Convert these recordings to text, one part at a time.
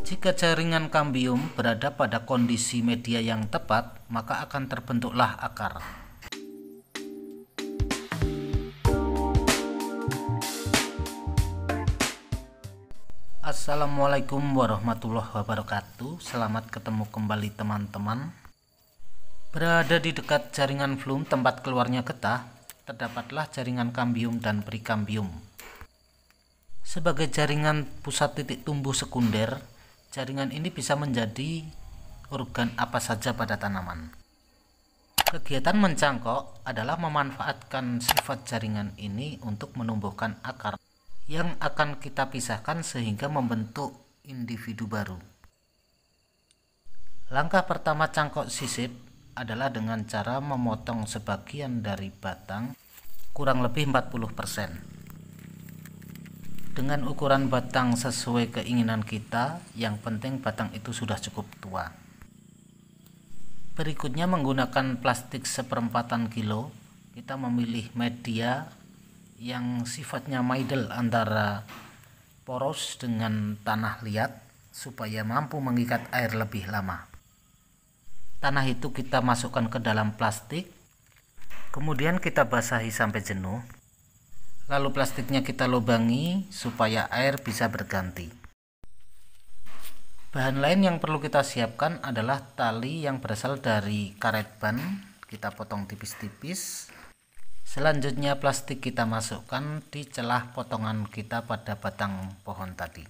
Jika jaringan kambium berada pada kondisi media yang tepat, maka akan terbentuklah akar. Assalamualaikum warahmatullahi wabarakatuh. Selamat ketemu kembali teman-teman. Berada di dekat jaringan flum tempat keluarnya getah, terdapatlah jaringan kambium dan perikambium. Sebagai jaringan pusat titik tumbuh sekunder, jaringan ini bisa menjadi organ apa saja pada tanaman. Kegiatan mencangkok adalah memanfaatkan sifat jaringan ini untuk menumbuhkan akar yang akan kita pisahkan sehingga membentuk individu baru. Langkah pertama cangkok sisip adalah dengan cara memotong sebagian dari batang kurang lebih 40%. Dengan ukuran batang sesuai keinginan kita, yang penting batang itu sudah cukup tua. Berikutnya menggunakan plastik 1/4 kilo, kita memilih media yang sifatnya maidel antara poros dengan tanah liat supaya mampu mengikat air lebih lama. Tanah itu kita masukkan ke dalam plastik, kemudian kita basahi sampai jenuh. Lalu plastiknya kita lubangi supaya air bisa berganti. Bahan lain yang perlu kita siapkan adalah tali yang berasal dari karet ban, kita potong tipis-tipis. Selanjutnya plastik kita masukkan di celah potongan kita pada batang pohon tadi.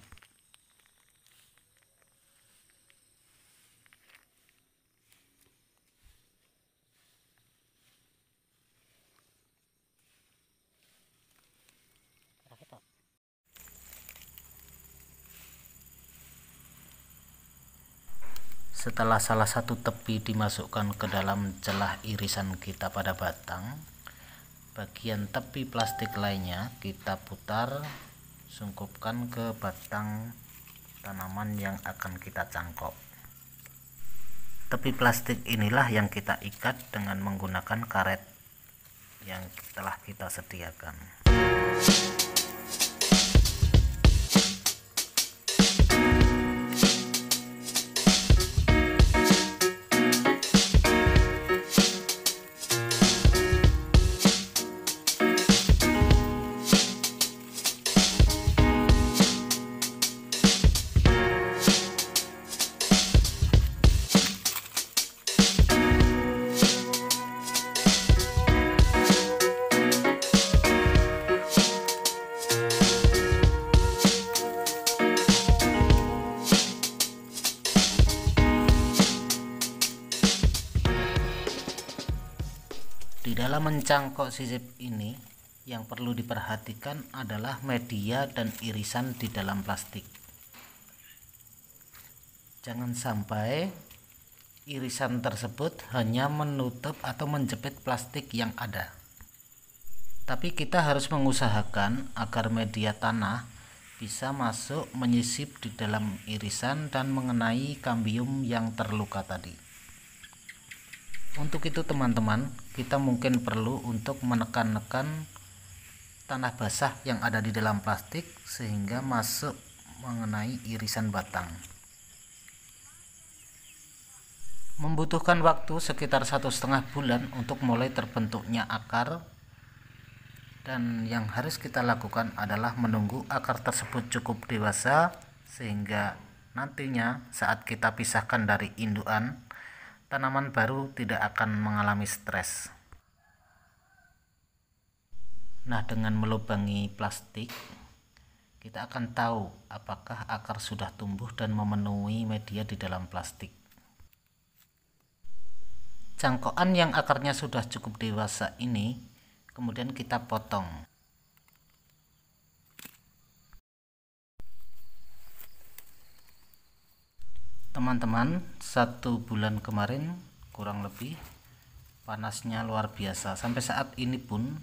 Setelah salah satu tepi dimasukkan ke dalam celah irisan kita pada batang, bagian tepi plastik lainnya kita putar, sungkupkan ke batang tanaman yang akan kita cangkok. Tepi plastik inilah yang kita ikat dengan menggunakan karet yang telah kita sediakan. Di dalam mencangkok sisip ini, yang perlu diperhatikan adalah media dan irisan di dalam plastik. Jangan sampai irisan tersebut hanya menutup atau menjepit plastik yang ada. Tapi kita harus mengusahakan agar media tanah bisa masuk menyisip di dalam irisan dan mengenai kambium yang terluka tadi. Untuk itu teman-teman, kita mungkin perlu untuk menekan-nekan tanah basah yang ada di dalam plastik sehingga masuk mengenai irisan batang. Membutuhkan waktu sekitar 1,5 bulan untuk mulai terbentuknya akar, dan yang harus kita lakukan adalah menunggu akar tersebut cukup dewasa sehingga nantinya saat kita pisahkan dari indukan, tanaman baru tidak akan mengalami stres. Nah, dengan melubangi plastik, kita akan tahu apakah akar sudah tumbuh dan memenuhi media di dalam plastik. Cangkokan yang akarnya sudah cukup dewasa ini kemudian kita potong. Teman-teman, 1 bulan kemarin kurang lebih panasnya luar biasa. Sampai saat ini pun,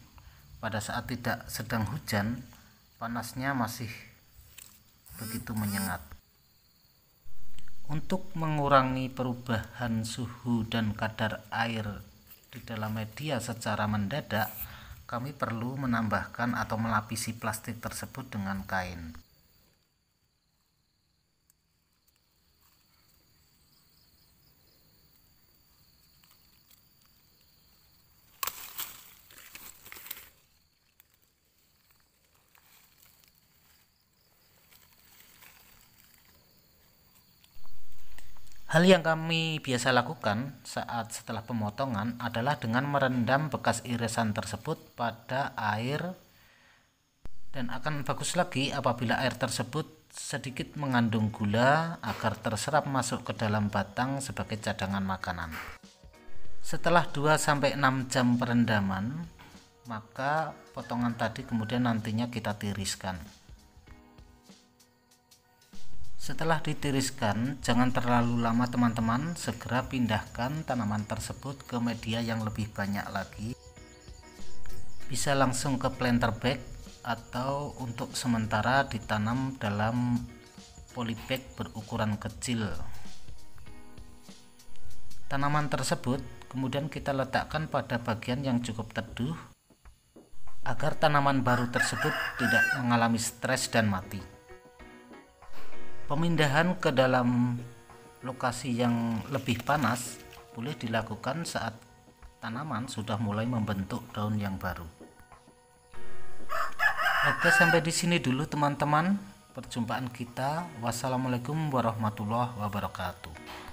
pada saat tidak sedang hujan, panasnya masih begitu menyengat. Untuk mengurangi perubahan suhu dan kadar air di dalam media secara mendadak, kami perlu menambahkan atau melapisi plastik tersebut dengan kain. Hal yang kami biasa lakukan saat setelah pemotongan adalah dengan merendam bekas irisan tersebut pada air, dan akan bagus lagi apabila air tersebut sedikit mengandung gula agar terserap masuk ke dalam batang sebagai cadangan makanan. Setelah 2-6 jam perendaman, maka potongan tadi kemudian nantinya kita tiriskan. Setelah ditiriskan, jangan terlalu lama teman-teman, segera pindahkan tanaman tersebut ke media yang lebih banyak lagi. Bisa langsung ke planter bag atau untuk sementara ditanam dalam polybag berukuran kecil. Tanaman tersebut kemudian kita letakkan pada bagian yang cukup teduh agar tanaman baru tersebut tidak mengalami stres dan mati. Pemindahan ke dalam lokasi yang lebih panas boleh dilakukan saat tanaman sudah mulai membentuk daun yang baru. Oke, sampai di sini dulu teman-teman perjumpaan kita. Wassalamualaikum warahmatullahi wabarakatuh.